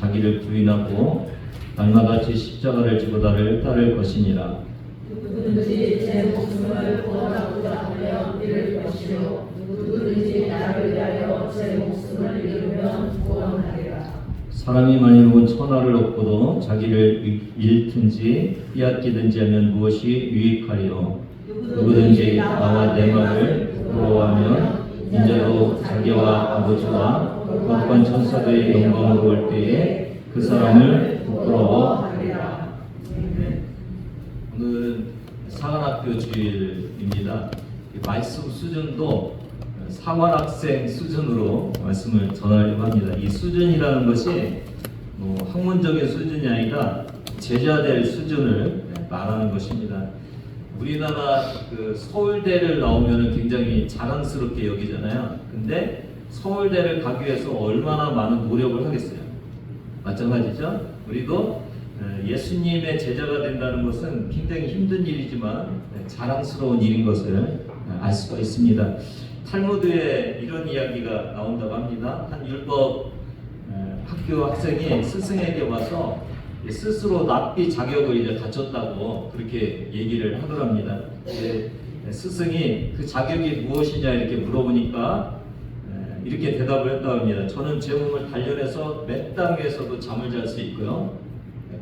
자기를 부인하고 날마다 제 십자가를 지고 나를 따를 것이니라. 누구든지 제 목숨을 구원하고자 하면 잃을 것이요 누구든지 나를 위하여 제 목숨을 잃으면 구원하리라. 사람이 만일 천하를 얻고도 자기를 잃든지 빼앗기든지 하면 무엇이 유익하리요? 누구든지 나와 내 말을 부러워하면 인자로 자기와 아버지와 거룩한 천사들의 영광으로 올 때에 그 사람을 부끄러워하리라. 오늘은 사관학교 주일입니다. 말씀 수준도 사관학생 수준으로 말씀을 전하려고 합니다. 이 수준이라는 것이 학문적인 수준이 아니라 제자될 수준을 말하는 것입니다. 우리나라 서울대를 나오면 굉장히 자랑스럽게 여기잖아요. 근데 서울대를 가기 위해서 얼마나 많은 노력을 하겠어요. 마찬가지죠. 우리도 예수님의 제자가 된다는 것은 굉장히 힘든 일이지만 자랑스러운 일인 것을 알 수가 있습니다. 탈무드에 이런 이야기가 나온다고 합니다. 한 율법 학교 학생이 스승에게 와서 스스로 납비 자격을 이제 갖췄다고 그렇게 얘기를 하더랍니다. 스승이 그 자격이 무엇이냐 이렇게 물어보니까 이렇게 대답을 했다고 합니다. 저는 제 몸을 단련해서 맨 땅에서도 잠을 잘 수 있고요.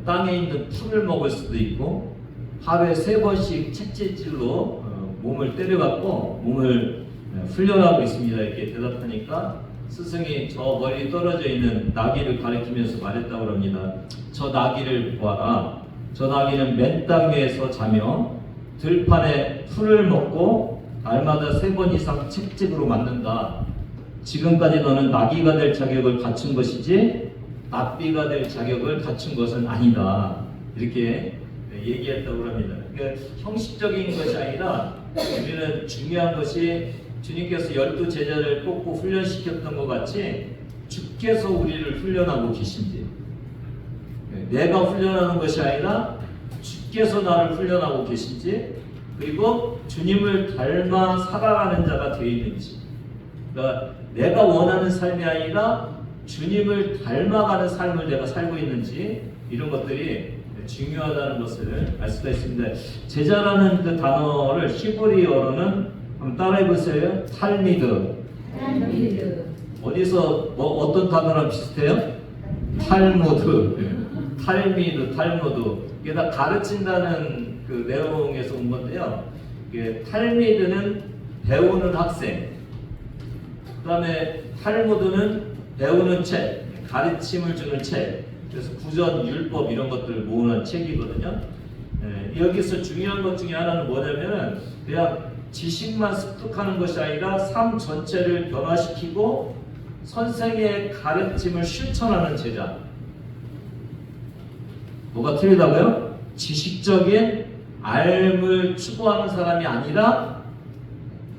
땅에 있는 풀을 먹을 수도 있고 하루에 3번씩 채찍질로 몸을 때려갖고 몸을 훈련하고 있습니다. 이렇게 대답하니까 스승이 저 멀리 떨어져 있는 나귀를 가리키면서 말했다고 합니다. 저 나귀를 보아라. 저 나귀는 맨 땅 위에서 자며 들판에 풀을 먹고 날마다 3번 이상 채찍으로 맞는다. 지금까지 너는 나귀가 될 자격을 갖춘 것이지 납비가 될 자격을 갖춘 것은 아니다. 이렇게 얘기했다고 합니다. 그러니까 형식적인 것이 아니라 우리는 중요한 것이 주님께서 12 제자를 뽑고 훈련시켰던 것 같이 주께서 우리를 훈련하고 계신지, 내가 훈련하는 것이 아니라 주께서 나를 훈련하고 계신지, 그리고 주님을 닮아 살아가는 자가 되어 있는지, 그러니까 내가 원하는 삶이 아니라 주님을 닮아가는 삶을 내가 살고 있는지, 이런 것들이 중요하다는 것을 알 수가 있습니다. 제자라는 그 단어를 히브리어로는 한번 따라해 보세요. 탈미드. 어디서 어떤 단어랑 비슷해요? 탈무드. 탈무드. 이게 다 가르친다는 그 내용에서 온 건데요. 이게 탈미드는 배우는 학생. 그다음에 탈무드는 배우는 책, 가르침을 주는 책. 그래서 구전, 율법 이런 것들을 모으는 책이거든요. 여기서 중요한 것 중에 하나는 뭐냐면은 그냥 지식만 습득하는 것이 아니라 삶 전체를 변화시키고 선생의 가르침을 실천하는 제자. 뭐가 틀리다고요? 지식적인 삶을 추구하는 사람이 아니라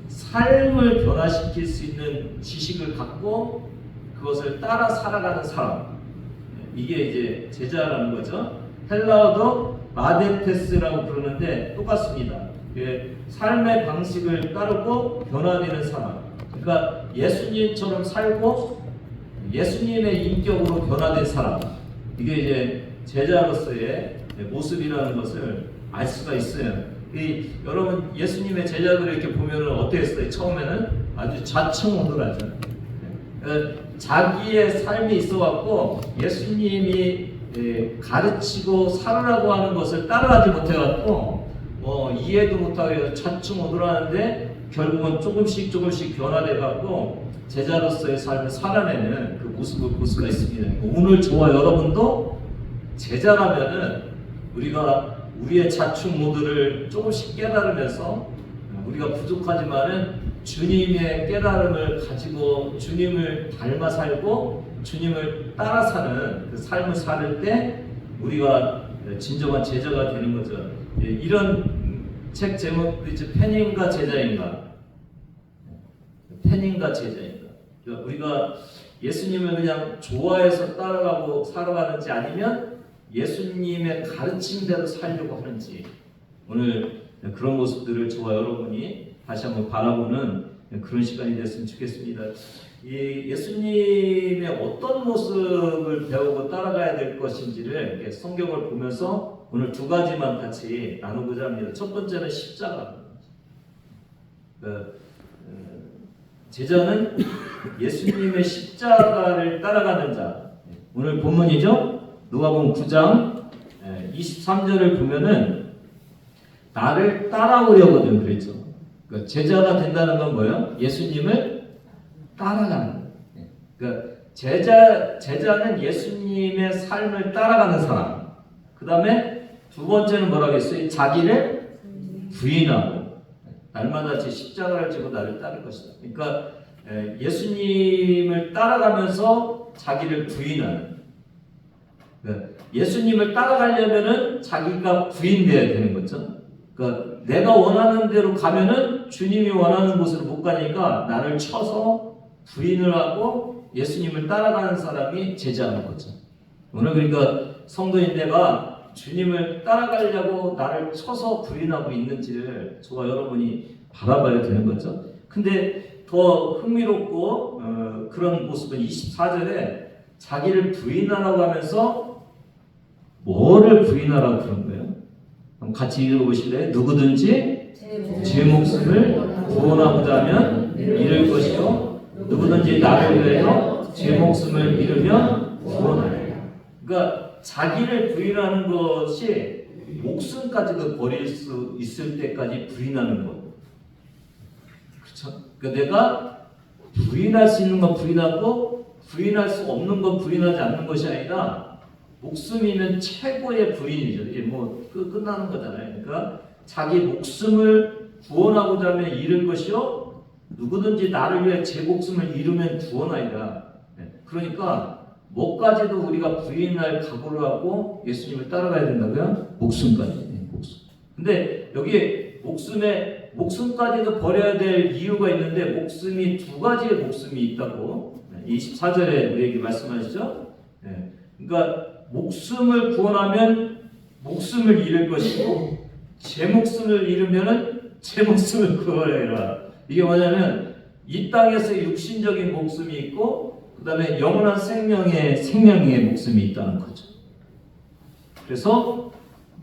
삶을 변화시킬 수 있는 지식을 갖고 그것을 따라 살아가는 사람. 이게 이제 제자라는 거죠. 헬라어도 마데테스라고 부르는데 똑같습니다. 삶의 방식을 따르고 변화되는 사람. 그러니까 예수님처럼 살고 예수님의 인격으로 변화된 사람. 이게 이제 제자로서의 모습이라는 것을 알 수가 있어요. 여러분 예수님의 제자들을 이렇게 보면 어땠어요? 처음에는 아주 좌충우돌하죠. 자기의 삶이 있어갖고 예수님이 가르치고 살으라고 하는 것을 따라하지 못해갖고 이해도 못하고 좌충우돌하는데 결국은 조금씩 변화돼갖고 제자로서의 삶을 살아내는 그 모습을 볼 수가 있습니다. 오늘 저와 여러분도 제자라면은 우리가 우리의 좌충우돌을 조금씩 깨달으면서 우리가 부족하지만은 주님의 깨달음을 가지고 주님을 닮아 살고 주님을 따라 사는 그 삶을 살 때 우리가 진정한 제자가 되는 거죠. 이런 책 제목이 팬인가 제자인가? 팬인가 제자인가? 우리가 예수님을 그냥 좋아해서 따라가고 살아가는지 아니면 예수님의 가르침대로 살려고 하는지 오늘 그런 모습들을 저와 여러분이 다시 한번 바라보는 그런 시간이 됐으면 좋겠습니다. 이 예수님의 어떤 모습을 배우고 따라가야 될 것인지를 이렇게 성경을 보면서 오늘 두 가지만 같이 나누고자 합니다. 첫 번째는 십자가. 제자는 예수님의 십자가를 따라가는 자. 오늘 본문이죠. 누가복음 9장 23절을 보면은 나를 따라오려거든 그랬죠. 그러니까 제자가 된다는 건 뭐예요? 예수님을 따라가는 거예요. 그러니까 제자는 예수님의 삶을 따라가는 사람. 그 다음에 두 번째는 뭐라고 했어요? 자기를 부인하고 날마다 제 십자가를 지고 나를 따를 것이다. 그러니까 예수님을 따라가면서 자기를 부인하는. 예수님을 따라가려면은 자기가 부인돼야 되는 거죠. 그러니까 내가 원하는 대로 가면은 주님이 원하는 곳으로 못 가니까 나를 쳐서 부인을 하고 예수님을 따라가는 사람이 제자인 거죠. 오늘 그러니까 성도인 내가 주님을 따라가려고 나를 쳐서 부인하고 있는지를 저와 여러분이 바라봐야 되는 거죠. 근데 더 흥미롭고 그런 모습은 24절에 자기를 부인하라고 하면서 뭐를 부인하라고 그런 거예요? 그럼 같이 읽어보실래요? 누구든지 제 목숨을 구원하고자 하면 잃을 것이요 누구든지 나를 위하여 제 목숨을 잃으면 구원하리라. 그러니까 자기를 부인하는 것이 목숨까지도 버릴 수 있을 때까지 부인하는 것. 그렇죠? 그러니까 내가 부인할 수 있는 건 부인하고 부인할 수 없는 건 부인하지 않는 것이 아니라 목숨이면 최고의 부인이죠. 이게 뭐 끝나는 거잖아요. 그러니까 자기 목숨을 구원하고자 하면 잃을 것이요 누구든지 나를 위해 제 목숨을 잃으면 구원하리라. 그러니까 뭐까지도 우리가 부인할 각오를 하고 예수님을 따라가야 된다고요? 목숨까지. 목숨. 근데 여기 목숨까지도 버려야 될 이유가 있는데 목숨이 두 가지의 목숨이 있다고 24절에 우리에게 말씀하시죠. 그러니까 목숨을 구원하면 목숨을 잃을 것이고 제 목숨을 잃으면은 제 목숨을 구원해라. 이게 뭐냐면 이 땅에서 육신적인 목숨이 있고 그 다음에 영원한 생명의 목숨이 있다는 거죠. 그래서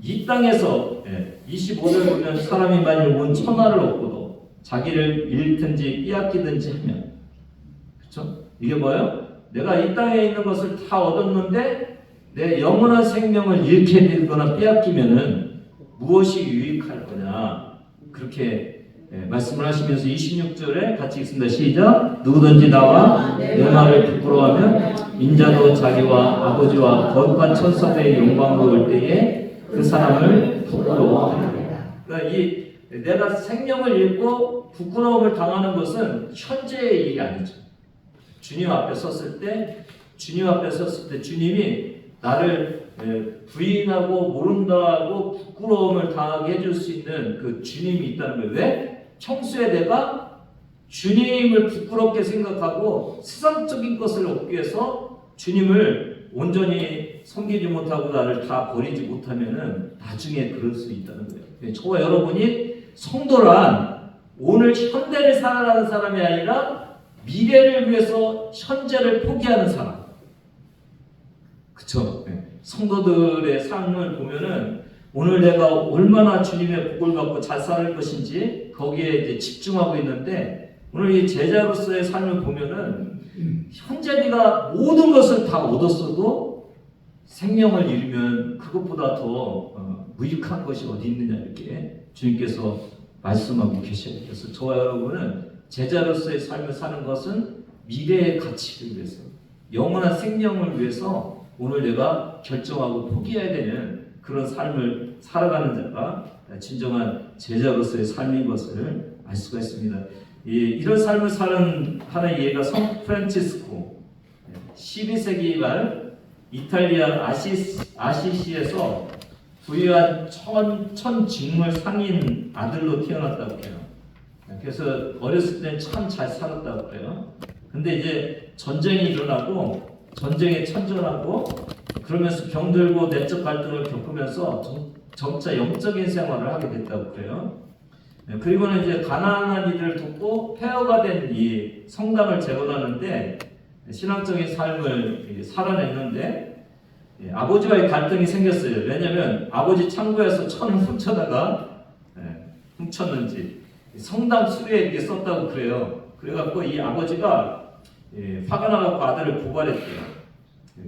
이 땅에서 25절 보면 사람이 만일 온 천하를 얻고도 자기를 잃든지 빼앗기든지 하면 그렇죠? 이게 뭐예요? 내가 이 땅에 있는 것을 다 얻었는데 내 영원한 생명을 잃게 되거나 빼앗기면은 무엇이 유익할 거냐 그렇게 말씀을 하시면서 26절에 같이 읽습니다. 시작. 누구든지 나와 내 말을 부끄러워하면 인자도 자기와 아버지와 거룩한 천사들의 영광으로 올 때에 그 사람을 부끄러워하리라. 그러니까 이 내가 생명을 잃고 부끄러움을 당하는 것은 현재의 일이 아니죠. 주님 앞에 섰을 때 주님이 나를 부인하고 모른다고 부끄러움을 당하게 해줄 수 있는 그 주님이 있다는 거예요. 왜? 평소에 내가 주님을 부끄럽게 생각하고 세상적인 것을 얻기 위해서 주님을 온전히 섬기지 못하고 나를 다 버리지 못하면은 나중에 그럴 수 있다는 거예요. 저와 여러분이 성도란 오늘 현대를 살아가는 사람이 아니라 미래를 위해서 현재를 포기하는 사람. 그쵸? 성도들의 삶을 보면은 오늘 내가 얼마나 주님의 복을 받고 잘 살 것인지 거기에 이제 집중하고 있는데 오늘 이 제자로서의 삶을 보면은 현재 네가 모든 것을 다 얻었어도 생명을 잃으면 그것보다 더 무익한 것이 어디 있느냐 이렇게 주님께서 말씀하고 계셔요. 그래서 저와 여러분은 제자로서의 삶을 사는 것은 미래의 가치를 위해서 영원한 생명을 위해서 오늘 내가 결정하고 포기해야 되는 그런 삶을 살아가는 자가 진정한 제자로서의 삶인 것을 알 수가 있습니다. 이런 삶을 사는 하나의 예가 성 프란치스코 12세기 말 이탈리아 아시시에서 부유한 천직물 상인 아들로 태어났다고 해요. 그래서 어렸을 땐 참 잘 살았다고 해요. 근데 이제 전쟁이 일어나고 전쟁에 참전하고 그러면서 병들고 내적 갈등을 겪으면서 점차 영적인 생활을 하게 됐다고 그래요. 그리고는 이제 가난한 이들을 돕고 폐허가 된 이 성당을 재건하는데 신앙적인 삶을 살아냈는데 아버지와의 갈등이 생겼어요. 왜냐하면 아버지 창고에서 천을 훔쳤는지 성당 수리에 이렇게 썼다고 그래요. 그래갖고 이 아버지가 화가 나갖고 아들을 고발했대요.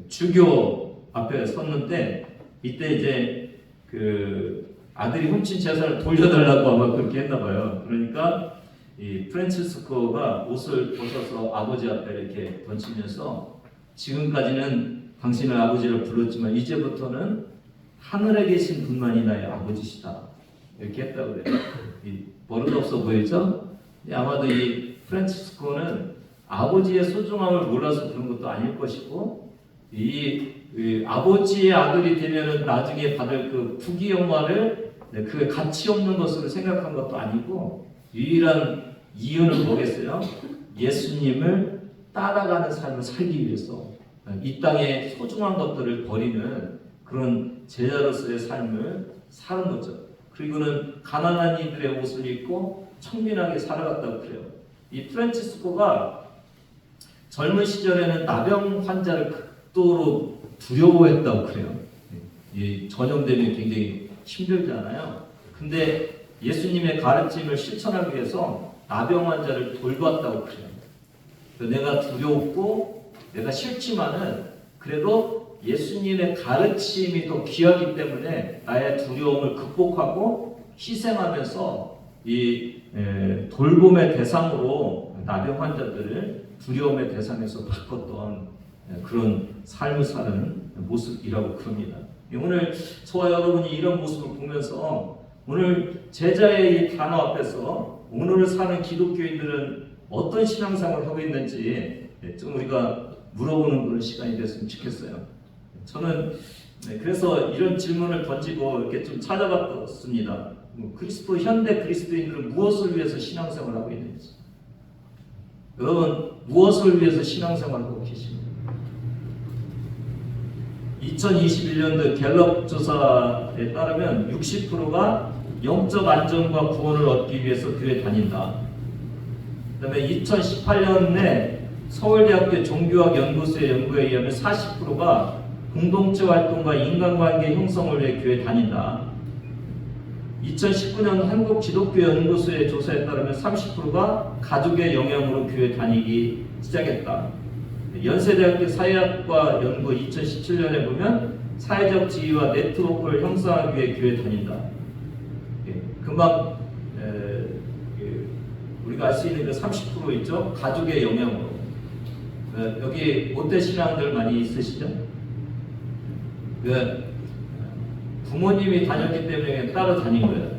주교 앞에 섰는데 이때 이제 그 아들이 훔친 재산을 돌려달라고 아마 그렇게 했나봐요. 그러니까 이 프란치스코가 옷을 벗어서 아버지 앞에 이렇게 던지면서 지금까지는 당신을 아버지를 불렀지만 이제부터는 하늘에 계신 분만이 나의 아버지시다. 이렇게 했다고 그래요. 버릇없어 보이죠? 아마도 이 프란치스코는 아버지의 소중함을 몰라서 그런 것도 아닐 것이고 이 아버지의 아들이 되면은 나중에 받을 그 부귀 영화를 그 가치 없는 것으로 생각한 것도 아니고 유일한 이유는 뭐겠어요? 예수님을 따라가는 삶을 살기 위해서 이 땅의 소중한 것들을 버리는 그런 제자로서의 삶을 사는 거죠. 그리고는 가난한 이들의 옷을 입고 청빈하게 살아갔다고 그래요. 이 프란치스코가 젊은 시절에는 나병 환자를 극도로 두려워했다고 그래요. 이 전염되면 굉장히 힘들잖아요. 근데 예수님의 가르침을 실천하기 위해서 나병 환자를 돌봤다고 그래요. 내가 두렵고 내가 싫지만은 그래도 예수님의 가르침이 더 귀하기 때문에 나의 두려움을 극복하고 희생하면서 이 돌봄의 대상으로 나병 환자들을 두려움의 대상에서 바꿨던 그런 삶을 사는 모습이라고 그럽니다. 오늘 저와 여러분이 이런 모습을 보면서 오늘 제자의 이 단어 앞에서 오늘을 사는 기독교인들은 어떤 신앙생활을 하고 있는지 좀 우리가 물어보는 그런 시간이 됐으면 좋겠어요. 저는 그래서 이런 질문을 던지고 이렇게 좀 찾아봤습니다. 현대 그리스도인들은 무엇을 위해서 신앙생활을 하고 있는지. 여러분 무엇을 위해서 신앙생활을 하고 계십니까? 2021년도 갤럽 조사에 따르면 60%가 영적 안정과 구원을 얻기 위해서 교회 다닌다. 그 다음에 2018년에 서울대학교 종교학 연구소의 연구에 의하면 40%가 공동체 활동과 인간관계 형성을 위해 교회 다닌다. 2019년 한국기독교연구소의 조사에 따르면 30%가 가족의 영향으로 교회 다니기 시작했다. 연세대학교 사회학과 연구 2017년에 보면 사회적 지위와 네트워크를 형성하기 위해 교회 다닌다. 금방 우리가 알 수 있는 그 30% 있죠? 가족의 영향으로. 여기 모태신앙들 많이 있으시죠? 부모님이 다녔기 때문에 따로 다닌 거예요.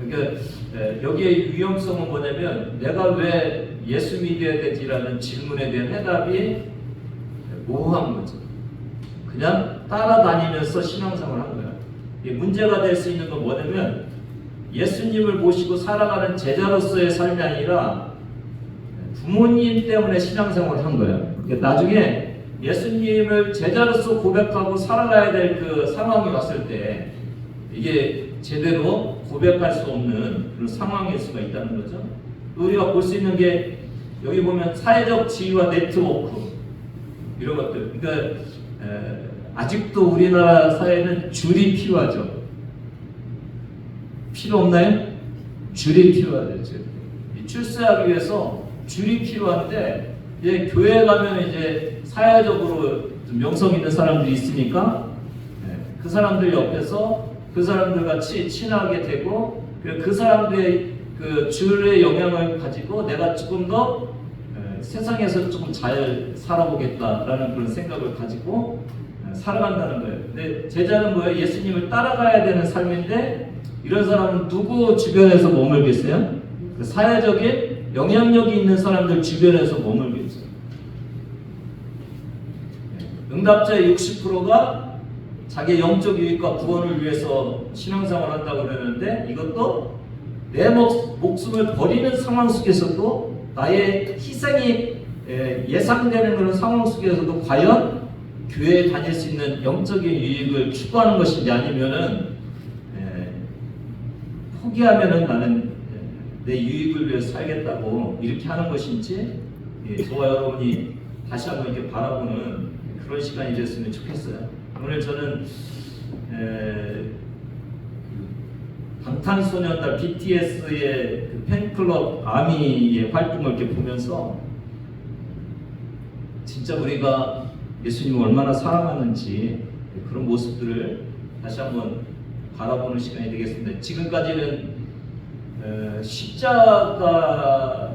그러니까 여기의 위험성은 뭐냐면 내가 왜 예수 믿어야 되지라는 질문에 대한 해답이 모호한 거죠. 그냥 따라다니면서 신앙생활을 한 거야. 문제가 될 수 있는 건 뭐냐면 예수님을 모시고 살아가는 제자로서의 삶이 아니라 부모님 때문에 신앙생활을 한 거예요. 그러니까 나중에 예수님을 제자로서 고백하고 살아가야 될 그 상황이 왔을 때 이게 제대로 고백할 수 없는 그런 상황일 수가 있다는 거죠. 우리가 볼 수 있는 게 여기 보면 사회적 지위와 네트워크 이런 것들. 그러니까 아직도 우리나라 사회는 줄이 필요하죠. 필요 없나요? 줄이 필요하죠. 출세하기 위해서 줄이 필요한데 이제 교회 가면 이제 사회적으로 좀 명성 있는 사람들이 있으니까 그 사람들 옆에서 그 사람들 같이 친하게 되고 그 사람들의 그 줄의 영향을 가지고 내가 조금 더 세상에서 조금 잘 살아보겠다라는 그런 생각을 가지고 살아간다는 거예요. 근데 제자는 뭐예요? 예수님을 따라가야 되는 삶인데 이런 사람은 누구 주변에서 머물겠어요? 그 사회적인 영향력이 있는 사람들 주변에서 머물겠죠. 응답자의 60%가 자기의 영적 유익과 구원을 위해서 신앙생활을 한다고 그러는데 이것도 내 목숨을 버리는 상황 속에서도 나의 희생이 예상되는 그런 상황 속에서도 과연 교회에 다닐 수 있는 영적인 유익을 추구하는 것인지 아니면은 포기하면은 나는 내 유익을 위해서 살겠다고 이렇게 하는 것인지, 저와 여러분이 다시 한번 이렇게 바라보는 그런 시간이 됐으면 좋겠어요. 오늘 저는 방탄소년단 BTS의 그 팬클럽 아미의 활동을 이렇게 보면서 진짜 우리가 예수님을 얼마나 사랑하는지 그런 모습들을 다시 한번 바라보는 시간이 되겠습니다. 지금까지는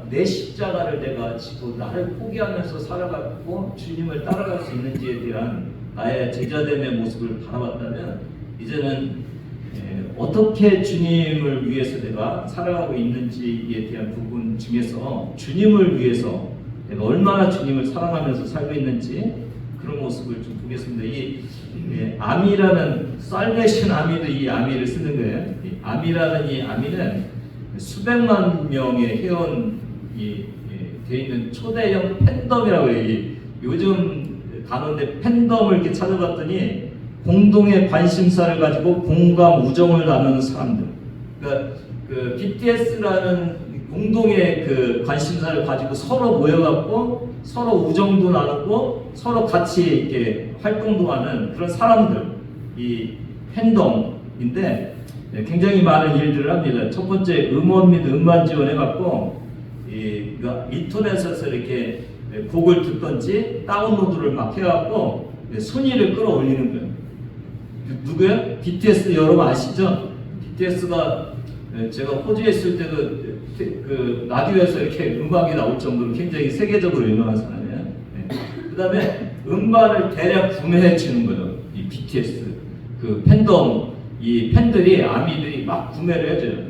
내 십자가를 내가 지고 나를 포기하면서 살아가고 주님을 따라갈 수 있는지에 대한 나의 제자됨의 모습을 바라봤다면, 이제는 어떻게 주님을 위해서 내가 살아가고 있는지에 대한 부분 중에서 주님을 위해서 내가 얼마나 주님을 사랑하면서 살고 있는지 그런 모습을 좀 보겠습니다. 이 아미라는 살베이션 아미도 이 아미를 쓰는 거예요. 이 아미라는 이 아미는 수백만 명의 회원이 되어 있는 초대형 팬덤이라고 해요. 요즘 단어인데 팬덤을 이렇게 찾아봤더니 공동의 관심사를 가지고 공감 우정을 나누는 사람들. 그러니까 그 BTS라는 공동의 그 관심사를 가지고 서로 모여갖고 서로 우정도 나누고 서로 같이 이렇게 활동도 하는 그런 사람들, 이 팬덤인데 굉장히 많은 일들을 합니다. 첫 번째 음원 및 음반 지원해갖고 인터넷에서 이렇게 곡을 듣던지 다운로드를 막 해갖고 순위를 끌어올리는 거예요. 누구야? BTS 여러분 아시죠? BTS가 제가 호주에 있을 때 그 라디오에서 이렇게 음악이 나올 정도로 굉장히 세계적으로 유명한 사람이에요. 그 다음에 음반을 대략 구매해 주는 거예요. 이 BTS 그 팬덤, 이 팬들이 아미들이 막 구매를 해줘요.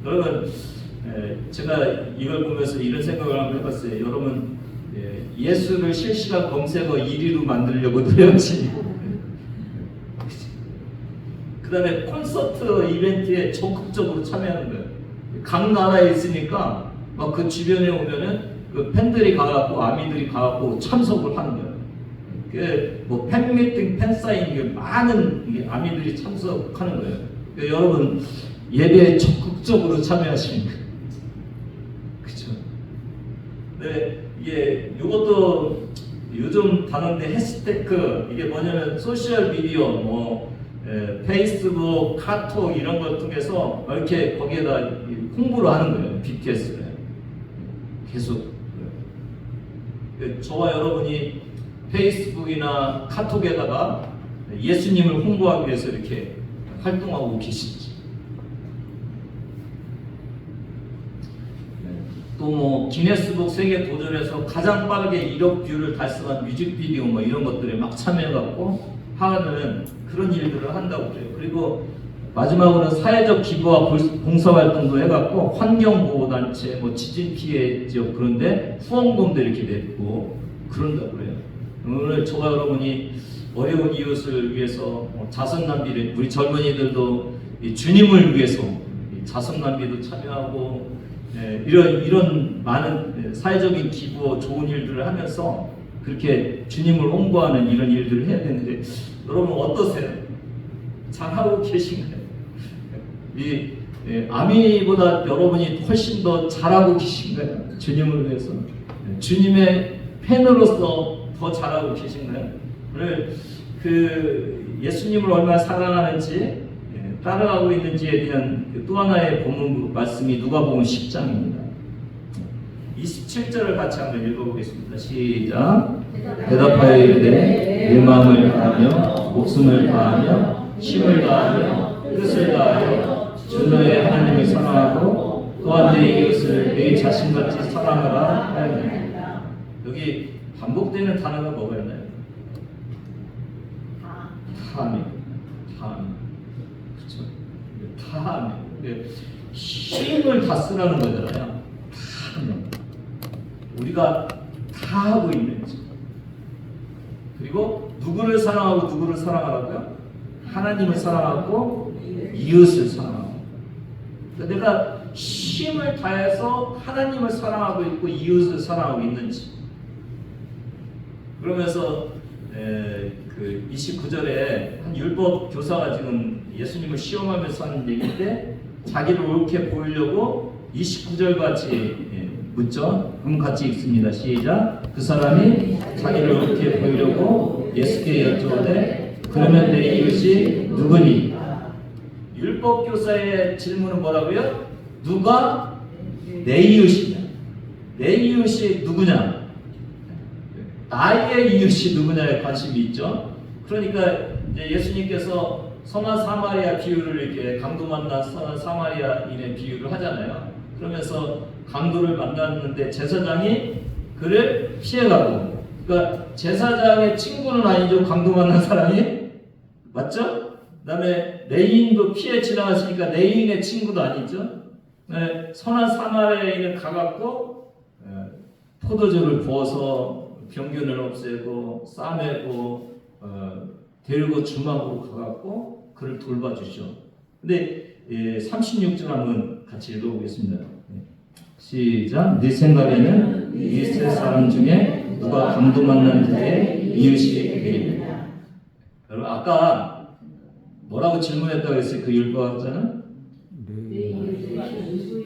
여러분, 제가 이걸 보면서 이런 생각을 한번 해봤어요. 여러분, 예수를 실시간 검색어 1위로 만들려고 노력하시니, 그 다음에 콘서트 이벤트에 적극적으로 참여하는 거예요. 각 나라에 있으니까 막 그 주변에 오면은 그 팬들이 가갖고 아미들이 가갖고 참석을 하는 거예요. 그 뭐 팬미팅, 팬사인 많은 아미들이 참석하는 거예요. 여러분 예배에 적극적으로 참여하시는 거예요. 그렇죠? 네, 이것도 요즘 단어인데 해시태그, 이게 뭐냐면 소셜 미디어 뭐 페이스북, 카톡 이런 것 통해서 이렇게 거기에다 홍보를 하는 거예요. BTS를 계속. 저와 여러분이 페이스북이나 카톡에다가 예수님을 홍보하기 위해서 이렇게 활동하고 계신지, 또 뭐 기네스북 세계 도전에서 가장 빠르게 1억 뷰를 달성한 뮤직비디오 뭐 이런 것들에 막 참여해갖고 하는 그런 일들을 한다고 그래요. 그리고 마지막으로는 사회적 기부와 봉사활동도 해갖고 환경보호단체, 뭐 지진 피해 지역 그런데 후원금도 이렇게 냈고 그런다고 그래요. 오늘 저와 여러분이 어려운 이웃을 위해서 자선남비를, 우리 젊은이들도 주님을 위해서 자선남비도 참여하고 이런 많은 사회적인 기부, 좋은 일들을 하면서 그렇게 주님을 홍보하는 이런 일들을 해야 되는데, 여러분 어떠세요? 잘하고 계신가요? 아미보다 여러분이 훨씬 더 잘하고 계신가요? 주님을 위해서 주님의 팬으로서 더 잘하고 계신가요? 오늘 그 예수님을 얼마나 사랑하는지, 따라가고 있는지에 대한 또 하나의 본문 말씀이 누가복음 10장입니다. 27절을 같이 한번 읽어보겠습니다. 시작. 대답하여 이르되 내 마음을 다하며 목숨을 다하며 힘을 다하며 뜻을 다하여 주 너의 하나님을 사랑하고 또한 내 이웃을 내 자신같이 사랑하라 하였느니라. 여기 반복되는 단어가 뭐가 있나요? 다함이. 그렇죠? 다함이. 힘을 다 쓰라는 거잖아요. 다함이. 우리가 다 하고 있는지, 그리고 누구를 사랑하고 누구를 사랑하라고요? 하나님을 사랑하고 이웃을 사랑하고. 그러니까 내가 힘을 다해서 하나님을 사랑하고 있고 이웃을 사랑하고 있는지. 그러면서 그 29절에 한 율법 교사가 지금 예수님을 시험하면서 하는 얘기인데, 자기를 옳게 보이려고 29절 같이 묻죠. 그럼 같이 읽습니다. 시작. 그 사람이 자기를 옳게 보이려고 예수께 여쭈어대 그러면 내 이웃이 누구니? 율법교사의 질문은 뭐라고요? 누가 내 이웃이냐? 내 이웃이 누구냐? 나의 이웃이 누구냐에 관심이 있죠. 그러니까 이제 예수님께서 선한 사마리아 비유를 이렇게 강도 만난 선한 사마리아인의 비유를 하잖아요. 그러면서 강도를 만났는데 제사장이 그를 피해가고, 그러니까 제사장의 친구는 아니죠. 강도 만난 사람이 맞죠? 그다음에 레인도 피해 지나갔으니까 레인의 친구도 아니죠. 선한 사마리아인을 가갖고 포도주를 부어서 병균을 없애고 싸매고 데리고 주막으로 가갖고 그를 돌봐주죠. 근데 36절 한번 같이 읽어보겠습니다. 시작. 네 생각에는 이 세 사람 중에 누가 강도 만난 자의 이웃이 되겠느냐? 여러분 아까 뭐라고 질문했다고 했어요? 그 율법학자는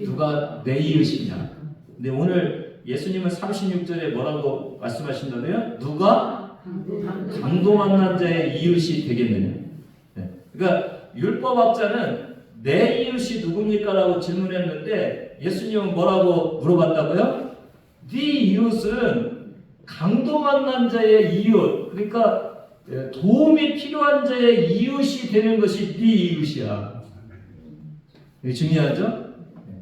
누가 내 이웃이냐? 근데 오늘 예수님은 36절에 뭐라고 말씀하신다고요? 누가 강도 만난 자의 이웃이 되겠느냐? 그러니까 율법학자는 내 이웃이 누굽니까? 라고 질문했는데 예수님은 뭐라고 물어봤다고요? 네 이웃은 강도 만난 자의 이웃, 그러니까 도움이 필요한 자의 이웃이 되는 것이 네 이웃이야. 이게 중요하죠?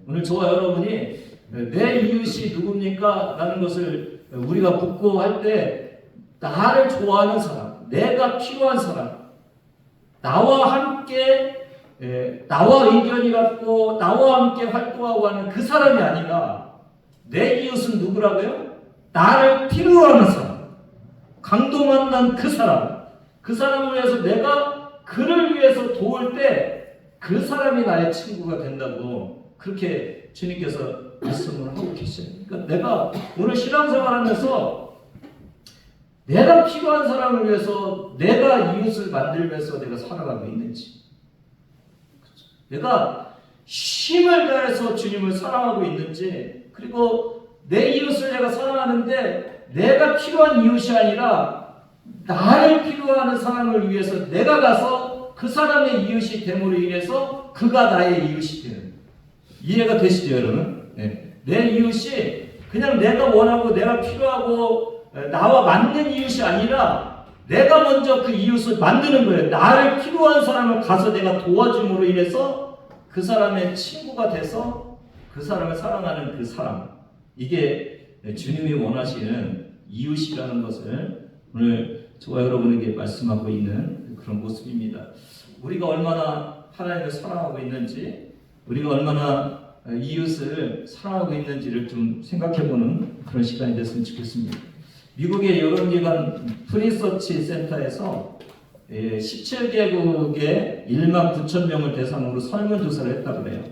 오늘 저와 여러분이 내 이웃이 누굽니까? 라는 것을 우리가 묻고 할 때 나를 좋아하는 사람, 내가 필요한 사람, 나와 함께 나와 의견이 같고 나와 함께 활동하고 하는 그 사람이 아니라 내 이웃은 누구라고요? 나를 필요하는 사람, 강도 만난 그 사람, 그 사람을 위해서 내가 그를 위해서 도울 때 그 사람이 나의 친구가 된다고 그렇게 주님께서 말씀을 하고 계셔요. 그러니까 내가 오늘 신앙생활하면서 내가 필요한 사람을 위해서 내가 이웃을 만들면서 내가 살아가고 있는지, 내가 힘을 다해서 주님을 사랑하고 있는지, 그리고 내 이웃을 내가 사랑하는데 내가 필요한 이웃이 아니라 나를 필요하는 사람을 위해서 내가 가서 그 사람의 이웃이 됨으로 인해서 그가 나의 이웃이 되는, 이해가 되시죠 여러분? 내 이웃이 그냥 내가 원하고 내가 필요하고 나와 맞는 이웃이 아니라 내가 먼저 그 이웃을 만드는 거예요. 나를 필요한 사람을 가서 내가 도와줌으로 인해서 그 사람의 친구가 돼서 그 사람을 사랑하는 그 사람, 이게 주님이 원하시는 이웃이라는 것을 오늘 저와 여러분에게 말씀하고 있는 그런 모습입니다. 우리가 얼마나 하나님을 사랑하고 있는지, 우리가 얼마나 이웃을 사랑하고 있는지를 좀 생각해보는 그런 시간이 됐으면 좋겠습니다. 미국의 여론기관 프리서치 센터에서 17개국의 1만 9천 명을 대상으로 설문조사를 했다고 해요.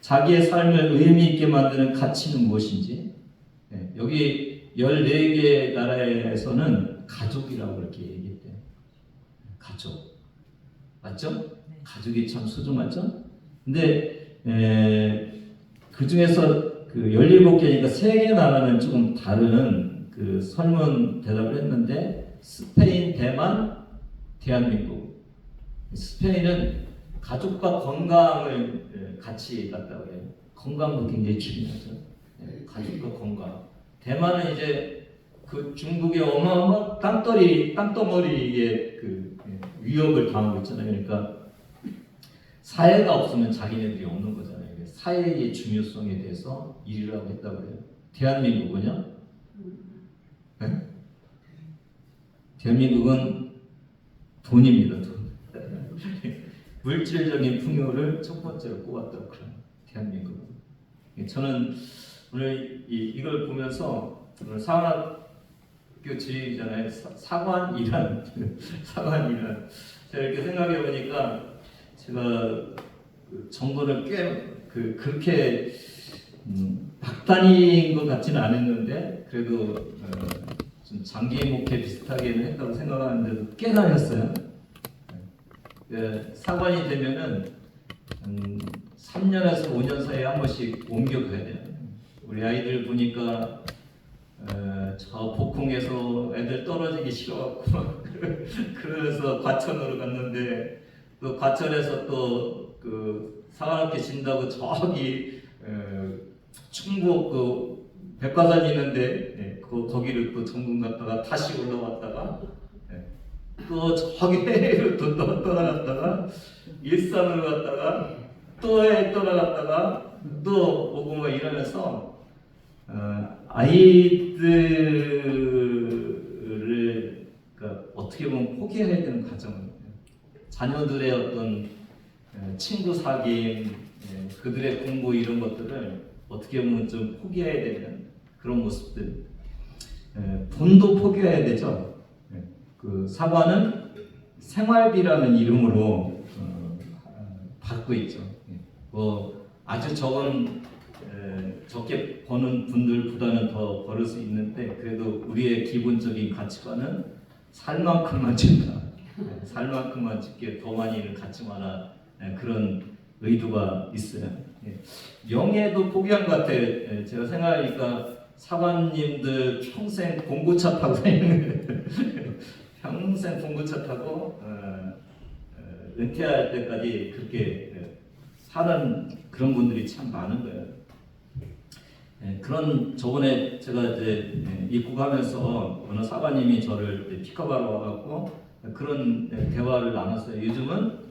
자기의 삶을 의미 있게 만드는 가치는 무엇인지. 여기 14개 나라에서는 가족이라고 그렇게 얘기했대요. 가족. 맞죠? 가족이 참 소중하죠? 근데 그 중에서 그 17개니까 3개 나라는 조금 다른 그 설문 대답을 했는데, 스페인, 대만, 대한민국. 스페인은 가족과 건강을 같이 갔다고 해요. 건강도 굉장히 중요하죠. 가족과 건강. 대만은 이제 그 중국의 어마어마한 땅덩어리의 그 위협을 당하고 있잖아요. 그러니까 사회가 없으면 자기네들이 없는 거잖아요. 사회의 중요성에 대해서 일을 하고 있다고 해요. 대한민국은요? 네? 대한민국은 돈입니다. 돈. 물질적인 풍요를 첫 번째로 꼽았다고 그래요. 대한민국은. 저는 오늘 이걸 보면서 오늘 사관학교 지휘잖아요. 사관이란 제가 이렇게 생각해 보니까 제가 그 정보를 꽤 그렇게 막 다닌 것 같지는 않았는데 그래도 좀 장기 목회 비슷하게는 했다고 생각하는데도 꽤 다녔어요. 사관이 되면은 3년에서 5년 사이에 한 번씩 옮겨가야 돼요. 우리 아이들 보니까 저 복흥에서 애들 떨어지기 싫어갖고 그래서 과천으로 갔는데 또 과천에서 또 그 사관학교 진다고 저기 충북 그 백과산 있는데 거기를 또 전군 갔다가 다시 올라왔다가 또 저기 해외로 또 떠나갔다가 일산으로 갔다가 또 해외 떠나갔다가 또 오고 뭐 이러면서 아이들을 그러니까 어떻게 보면 포기해야 되는 과정이에요. 자녀들의 어떤 친구 사귐, 그들의 공부 이런 것들을 어떻게 보면 좀 포기해야 되는 그런 모습들. 돈도 포기해야 되죠. 그 사관은 생활비라는 이름으로 받고 있죠. 뭐 아주 적게 버는 분들보다는 더 벌을 수 있는데 그래도 우리의 기본적인 가치관은 살 만큼만 준다. 살 만큼만 줄게 더 많이는 갖지 마라. 그런 의도가 있어요. 명예도 포기한 것 같아요. 제가 생각하니까 사관님들 평생 봉고차 타고 다니는 평생 봉고차 타고 은퇴할 때까지 그렇게 사는 그런 분들이 참 많은 거예요. 그런 저번에 제가 이제 입국하면서 어느 사관님이 저를 픽업하러 와갖고 그런 대화를 나눴어요. 요즘은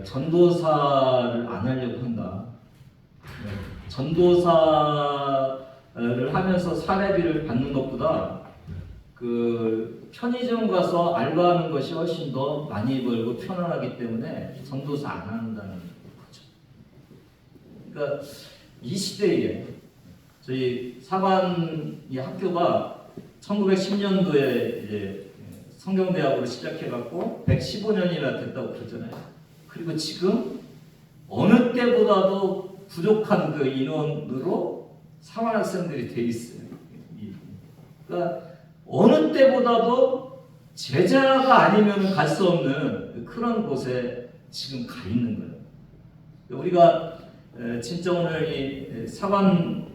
전도사를 안 하려고 한다. 전도사를 하면서 사례비를 받는 것보다 그 편의점 가서 알바하는 것이 훨씬 더 많이 벌고 편안하기 때문에 전도사 안 한다는 거죠. 그러니까 이 시대에 저희 사관 이 학교가 1910년도에 이제 성경대학으로 시작해갖고 115년이나 됐다고 그러잖아요. 그리고 지금 어느 때보다도 부족한 그 인원으로 사관 학생들이 돼 있어요. 그러니까 어느 때보다도 제자가 아니면 갈 수 없는 그런 곳에 지금 가 있는 거예요. 우리가 진짜 오늘 이 사관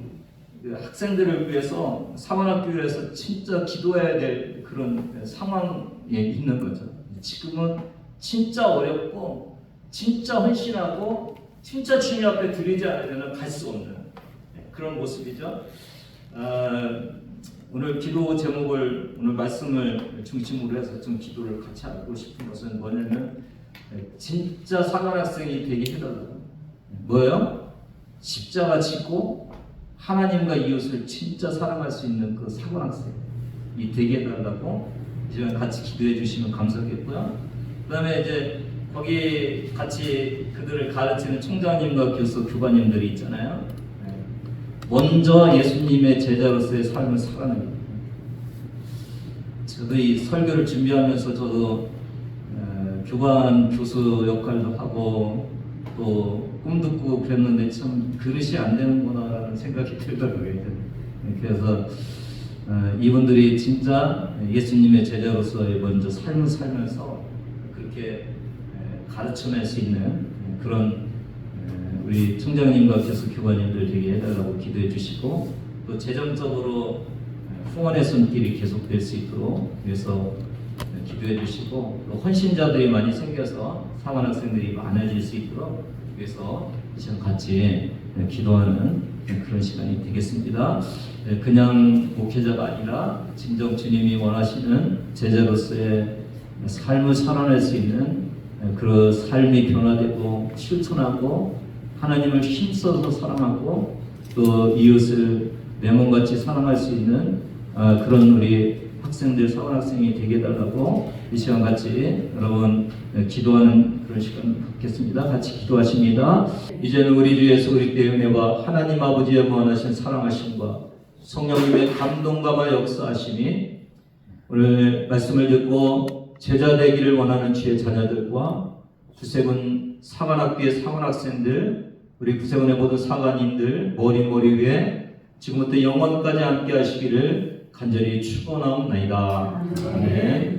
학생들을 위해서 사관학교에서 진짜 기도해야 될 그런 상황에 있는 거죠. 지금은 진짜 어렵고 진짜 헌신하고 진짜 주님 앞에 드리지 않으면 갈 수 없는 그런 모습이죠. 오늘 기도 제목을 오늘 말씀을 중심으로 해서 좀 기도를 같이 하고 싶은 것은 뭐냐면 진짜 사관학생이 되게 해달라고. 뭐예요? 십자가 지고 하나님과 이웃을 진짜 사랑할 수 있는 그 사관학생이 되게 해달라고 이제 같이 기도해 주시면 감사하겠고요. 그 다음에 이제 거기 같이 그들을 가르치는 총장님과 교수 교관님들이 있잖아요. 먼저 예수님의 제자로서의 삶을 살아내는 거예요. 저도 이 설교를 준비하면서 저도 교관 교수 역할도 하고 또 꿈도 꾸고 그랬는데 참 그릇이 안 되는구나라는 생각이 들더라고요. 그래서 이분들이 진짜 예수님의 제자로서의 먼저 삶을 살면서 그렇게 가르쳐낼 수 있는 그런 우리 총장님과 교수 교관님들 되게 해달라고 기도해 주시고 또 재정적으로 후원의 손길이 계속될 수 있도록 위해서 기도해 주시고 또 헌신자들이 많이 생겨서 사관학생들이 많아질 수 있도록 위해서 이 시간 같이 기도하는 그런 시간이 되겠습니다. 그냥 목회자가 아니라 진정 주님이 원하시는 제자로서의 삶을 살아낼 수 있는 그 삶이 변화되고 실천하고 하나님을 힘써서 사랑하고 또 이웃을 내 몸같이 사랑할 수 있는 그런 우리 학생들 사관학생이 되게 해달라고 이 시간 같이 여러분 기도하는 그런 시간 갖겠습니다. 같이 기도하십니다. 이제는 우리 주 예수 그리스도의 은혜와 하나님 아버지의 무한하신 사랑하심과 성령님의 감동감화 역사하심이 오늘 말씀을 듣고 제자 되기를 원하는 주의 자녀들과 구세군 사관학교의 사관학생들 우리 구세군의 모든 사관님들 머리 위에 지금부터 영원까지 함께 하시기를 간절히 축원하옵나이다. 아멘.